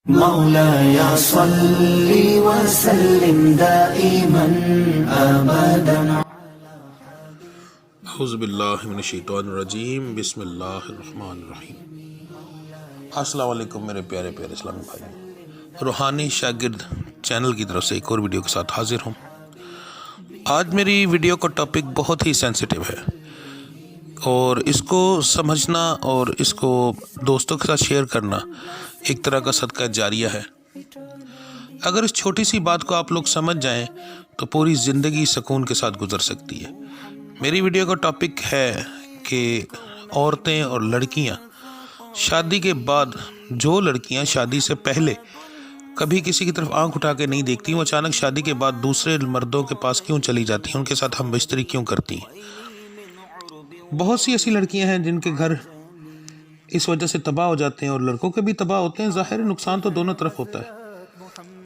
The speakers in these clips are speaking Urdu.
مولاي صل وسلم دائما ابدا. اعوذ باللہ من الشیطان الرجیم. بسم اللہ الرحمن الرحیم. السلام علیکم میرے پیارے اسلامی بھائی. روحانی شاگرد چینل کی طرف سے ایک اور ویڈیو کے ساتھ حاضر ہوں. آج میری ویڈیو کا ٹاپک بہت ہی سینسٹیو ہے اور اس کو سمجھنا اور اس کو دوستوں کے ساتھ شیئر کرنا ایک طرح کا صدقہ جاریہ ہے. اگر اس چھوٹی سی بات کو آپ لوگ سمجھ جائیں تو پوری زندگی سکون کے ساتھ گزر سکتی ہے. میری ویڈیو کا ٹاپک ہے کہ عورتیں اور لڑکیاں شادی کے بعد، جو لڑکیاں شادی سے پہلے کبھی کسی کی طرف آنکھ اٹھا کے نہیں دیکھتی، وہ اچانک شادی کے بعد دوسرے مردوں کے پاس کیوں چلی جاتی ہیں، ان کے ساتھ ہم بستری کیوں کرتی ہیں. بہت سی ایسی لڑکیاں ہیں جن کے گھر اس وجہ سے تباہ ہو جاتے ہیں اور لڑکوں کے بھی تباہ ہوتے ہیں. ظاہر نقصان تو دونوں طرف ہوتا ہے،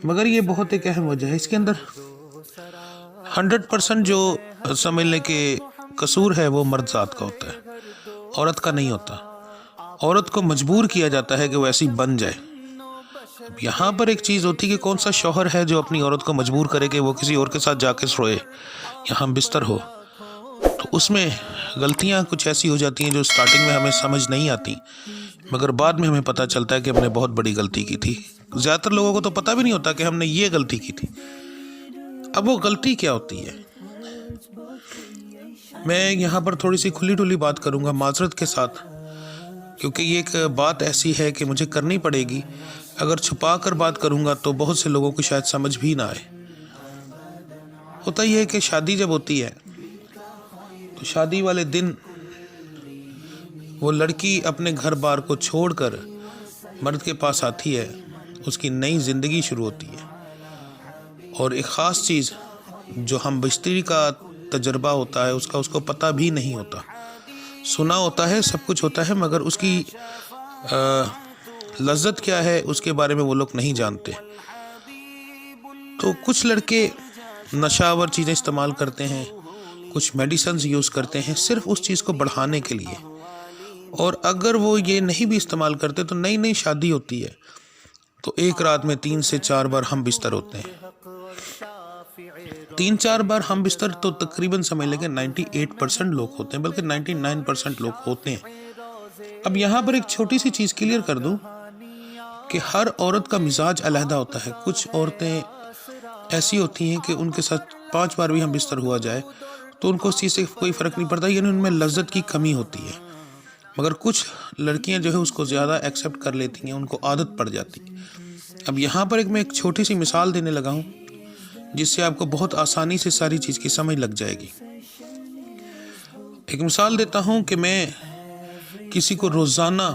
مگر یہ بہت ایک اہم وجہ ہے. اس کے اندر 100% جو سمجھ لیں کہ قصور ہے وہ مرد ذات کا ہوتا ہے، عورت کا نہیں ہوتا. عورت کو مجبور کیا جاتا ہے کہ وہ ایسی بن جائے. اب یہاں پر ایک چیز ہوتی ہے کہ کون سا شوہر ہے جو اپنی عورت کو مجبور کرے کہ وہ کسی اور کے ساتھ جا کے سوئے یا ہم بستر ہو. تو اس میں غلطیاں کچھ ایسی ہو جاتی ہیں جو سٹارٹنگ میں ہمیں سمجھ نہیں آتی، مگر بعد میں ہمیں پتہ چلتا ہے کہ ہم نے بہت بڑی غلطی کی تھی. زیادہ تر لوگوں کو تو پتہ بھی نہیں ہوتا کہ ہم نے یہ غلطی کی تھی. اب وہ غلطی کیا ہوتی ہے؟ میں یہاں پر تھوڑی سی کھلی ڈلی بات کروں گا معذرت کے ساتھ، کیونکہ یہ ایک بات ایسی ہے کہ مجھے کرنی پڑے گی. اگر چھپا کر بات کروں گا تو بہت سے لوگوں کو شاید سمجھ بھی نہ آئے. ہوتا یہ ہے کہ شادی جب ہوتی ہے تو شادی والے دن وہ لڑکی اپنے گھر بار کو چھوڑ کر مرد کے پاس آتی ہے. اس کی نئی زندگی شروع ہوتی ہے اور ایک خاص چیز جو ہم بستری کا تجربہ ہوتا ہے اس کو پتہ بھی نہیں ہوتا. سنا ہوتا ہے، سب کچھ ہوتا ہے، مگر اس کی لذت کیا ہے اس کے بارے میں وہ لوگ نہیں جانتے. تو کچھ لڑکے نشہ آور چیزیں استعمال کرتے ہیں، کچھ میڈیسنز یوز کرتے ہیں صرف اس چیز کو بڑھانے کے لیے. اور اگر وہ یہ نہیں بھی استعمال کرتے تو نئی شادی ہوتی ہے تو ایک رات میں 3 سے 4 بار ہم بستر ہوتے ہیں. 3-4 بار ہم بستر تو تقریباً سمجھ لیں کہ 98% لوگ ہوتے ہیں، بلکہ 99% لوگ ہوتے ہیں. اب یہاں پر ایک چھوٹی سی چیز کلیئر کر دوں کہ ہر عورت کا مزاج علیحدہ ہوتا ہے. کچھ عورتیں ایسی ہوتی ہیں کہ ان کے ساتھ 5 بار بھی ہم بستر ہوا جائے تو ان کو اس چیز سے کوئی فرق نہیں پڑتا، یعنی ان میں لذت کی کمی ہوتی ہے. مگر کچھ لڑکیاں جو ہے اس کو زیادہ ایکسیپٹ کر لیتی ہیں، ان کو عادت پڑ جاتی ہے. اب یہاں پر میں ایک چھوٹی سی مثال دینے لگا ہوں جس سے آپ کو بہت آسانی سے ساری چیز کی سمجھ لگ جائے گی. ایک مثال دیتا ہوں کہ میں کسی کو روزانہ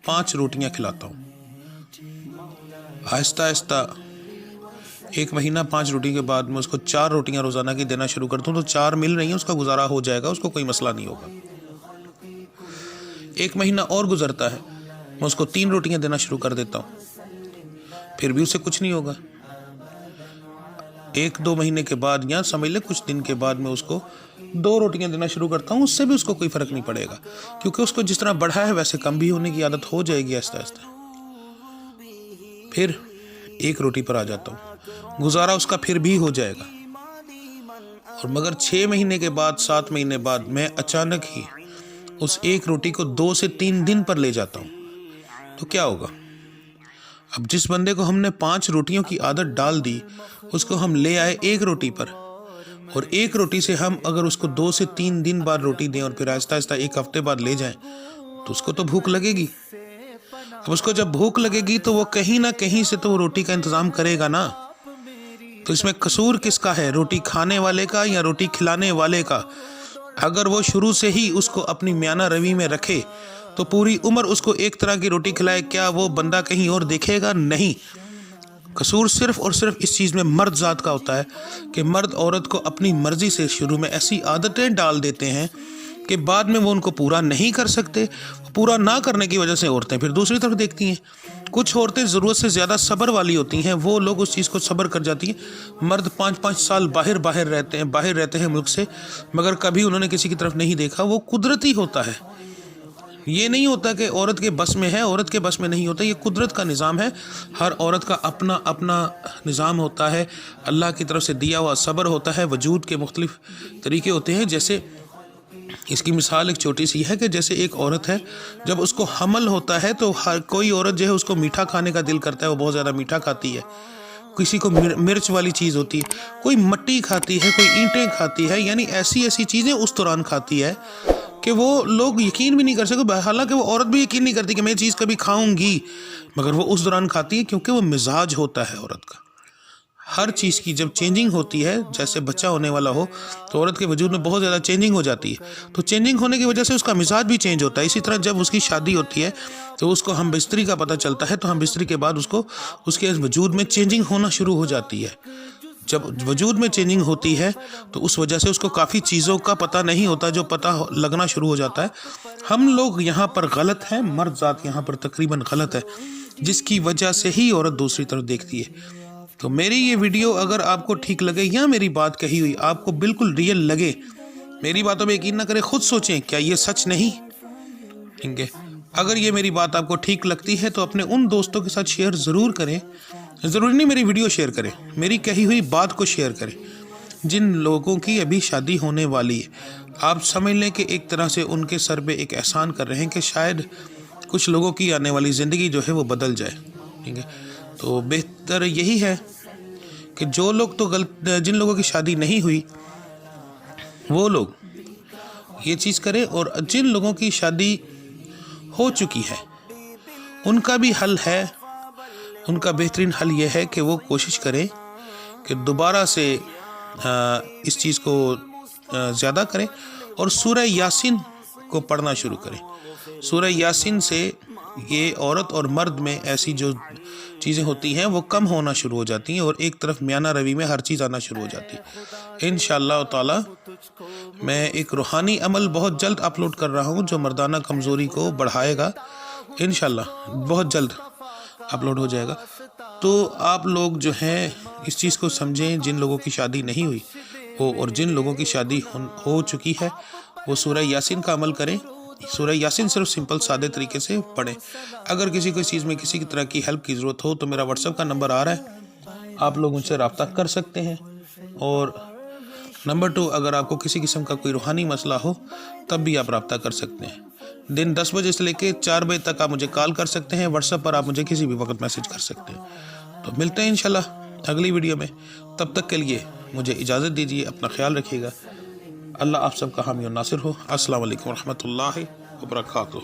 5 روٹیاں کھلاتا ہوں. آہستہ آہستہ 1 مہینہ 5 روٹی کے بعد میں اس کو 4 روٹیاں روزانہ کی دینا شروع کرتا ہوں تو 4 مل رہی ہیں، اس کا گزارا ہو جائے گا، اس کو کوئی مسئلہ نہیں ہوگا. 1 مہینہ اور گزرتا ہے، میں اس کو 3 روٹیاں دینا شروع کر دیتا ہوں، پھر بھی اسے کچھ نہیں ہوگا. 1-2 مہینے کے بعد یا سمجھ لیں کچھ دن کے بعد میں اس کو 2 روٹیاں دینا شروع کرتا ہوں، اس سے بھی اس کو کوئی فرق نہیں پڑے گا، کیونکہ اس کو جس طرح بڑھا ہے ویسے کم بھی ہونے کی عادت ہو جائے گی آہستہ آہستہ. پھر 1 روٹی پر آ جاتا ہوں، گزارا اس کا پھر بھی ہو جائے گا. اور مگر 6 مہینے کے بعد 7 مہینے بعد میں اچانک ہی اس 1 روٹی کو 2 سے 3 دن پر لے جاتا ہوں تو کیا ہوگا؟ اب جس بندے کو ہم نے 5 روٹیوں کی عادت ڈال دی اس کو ہم لے آئے 1 روٹی پر، اور 1 روٹی سے ہم اگر اس کو 2 سے 3 دن بعد روٹی دیں اور پھر آہستہ آہستہ 1 ہفتے بعد لے جائیں تو اس کو تو بھوک لگے گی. اب اس کو جب بھوک لگے گی تو وہ کہیں نہ کہیں سے تو وہ روٹی کا انتظام کرے گا نا. تو اس میں قصور کس کا ہے، روٹی کھانے والے کا یا روٹی کھلانے والے کا؟ اگر وہ شروع سے ہی اس کو اپنی میانہ روی میں رکھے تو پوری عمر اس کو ایک طرح کی روٹی کھلائے، کیا وہ بندہ کہیں اور دیکھے گا؟ نہیں. قصور صرف اور صرف اس چیز میں مرد ذات کا ہوتا ہے کہ مرد عورت کو اپنی مرضی سے شروع میں ایسی عادتیں ڈال دیتے ہیں کہ بعد میں وہ ان کو پورا نہیں کر سکتے. پورا نہ کرنے کی وجہ سے عورتیں پھر دوسری طرف دیکھتی ہیں. کچھ عورتیں ضرورت سے زیادہ صبر والی ہوتی ہیں، وہ لوگ اس چیز کو صبر کر جاتی ہیں. مرد 5-5 سال باہر رہتے ہیں ملک سے، مگر کبھی انہوں نے کسی کی طرف نہیں دیکھا. وہ قدرتی ہوتا ہے. یہ نہیں ہوتا کہ عورت کے بس میں ہے، عورت کے بس میں نہیں ہوتا، یہ قدرت کا نظام ہے. ہر عورت کا اپنا اپنا نظام ہوتا ہے، اللہ کی طرف سے دیا ہوا صبر ہوتا ہے، وجود کے مختلف طریقے ہوتے ہیں. جیسے اس کی مثال ایک چھوٹی سی ہے کہ جیسے ایک عورت ہے، جب اس کو حمل ہوتا ہے تو ہر کوئی عورت جو ہے اس کو میٹھا کھانے کا دل کرتا ہے، وہ بہت زیادہ میٹھا کھاتی ہے. کسی کو مرچ والی چیز ہوتی ہے، کوئی مٹی کھاتی ہے، کوئی اینٹیں کھاتی ہے، یعنی ایسی ایسی چیزیں اس دوران کھاتی ہے کہ وہ لوگ یقین بھی نہیں کر سکتے. حالانکہ وہ عورت بھی یقین نہیں کرتی کہ میں یہ چیز کبھی کھاؤں گی، مگر وہ اس دوران کھاتی ہے کیونکہ وہ مزاج ہوتا ہے عورت کا. ہر چیز کی جب چینجنگ ہوتی ہے، جیسے بچہ ہونے والا ہو تو عورت کے وجود میں بہت زیادہ چینجنگ ہو جاتی ہے، تو چینجنگ ہونے کی وجہ سے اس کا مزاج بھی چینج ہوتا ہے. اسی طرح جب اس کی شادی ہوتی ہے تو اس کو ہم بستری کا پتہ چلتا ہے، تو ہم بستری کے بعد اس کو اس کے وجود میں چینجنگ ہونا شروع ہو جاتی ہے. جب وجود میں چینجنگ ہوتی ہے تو اس وجہ سے اس کو کافی چیزوں کا پتہ نہیں ہوتا، جو پتہ لگنا شروع ہو جاتا ہے. ہم لوگ یہاں پر غلط ہیں، مرد ذات یہاں پر تقریباً غلط ہے، جس کی وجہ سے ہی عورت دوسری طرف دیکھتی ہے. تو میری یہ ویڈیو اگر آپ کو ٹھیک لگے یا میری بات کہی ہوئی آپ کو بالکل ریئل لگے، میری باتوں میں یقین نہ کریں، خود سوچیں کیا یہ سچ نہیں؟ ٹھیک ہے، اگر یہ میری بات آپ کو ٹھیک لگتی ہے تو اپنے ان دوستوں کے ساتھ شیئر ضرور کریں. ضروری نہیں میری ویڈیو شیئر کریں، میری کہی ہوئی بات کو شیئر کریں. جن لوگوں کی ابھی شادی ہونے والی ہے، آپ سمجھ لیں کہ ایک طرح سے ان کے سر پہ ایک احسان کر رہے ہیں کہ شاید کچھ لوگوں کی آنے والی زندگی جو ہے وہ بدل جائے. ٹھیک ہے، تو بہتر یہی ہے کہ جو لوگ تو جن لوگوں کی شادی نہیں ہوئی وہ لوگ یہ چیز کریں، اور جن لوگوں کی شادی ہو چکی ہے ان کا بھی حل ہے. ان کا بہترین حل یہ ہے کہ وہ کوشش کریں کہ دوبارہ سے اس چیز کو زیادہ کریں اور سورہ یاسین کو پڑھنا شروع کریں. سورہ یاسین سے یہ عورت اور مرد میں ایسی جو چیزیں ہوتی ہیں وہ کم ہونا شروع ہو جاتی ہیں، اور ایک طرف میانہ روی میں ہر چیز آنا شروع ہو جاتی ہے. انشاءاللہ تعالی میں ایک روحانی عمل بہت جلد اپلوڈ کر رہا ہوں جو مردانہ کمزوری کو بڑھائے گا. انشاءاللہ بہت جلد اپلوڈ ہو جائے گا. تو آپ لوگ جو ہیں اس چیز کو سمجھیں، جن لوگوں کی شادی نہیں ہوئی وہ اور جن لوگوں کی شادی ہو چکی ہے وہ سورہ یاسین کا عمل کریں. سورہ یاسین صرف سمپل سادے طریقے سے پڑھیں. اگر کسی کو چیز میں کسی طرح کی ہیلپ کی ضرورت ہو تو میرا واٹس ایپ کا نمبر آ رہا ہے، آپ لوگ ان سے رابطہ کر سکتے ہیں. اور نمبر 2، اگر آپ کو کسی قسم کا کوئی روحانی مسئلہ ہو تب بھی آپ رابطہ کر سکتے ہیں. دن 10 بجے سے لے کے 4 بجے تک آپ مجھے کال کر سکتے ہیں. واٹس ایپ پر آپ مجھے کسی بھی وقت میسج کر سکتے ہیں. تو ملتے ہیں انشاءاللہ اگلی ویڈیو میں. تب تک کے لیے مجھے اجازت دیجیے، اپنا خیال رکھیے گا. اللہ آپ سب کا حامی و ناصر ہو. السلام علیکم ورحمۃ اللہ وبرکاتہ.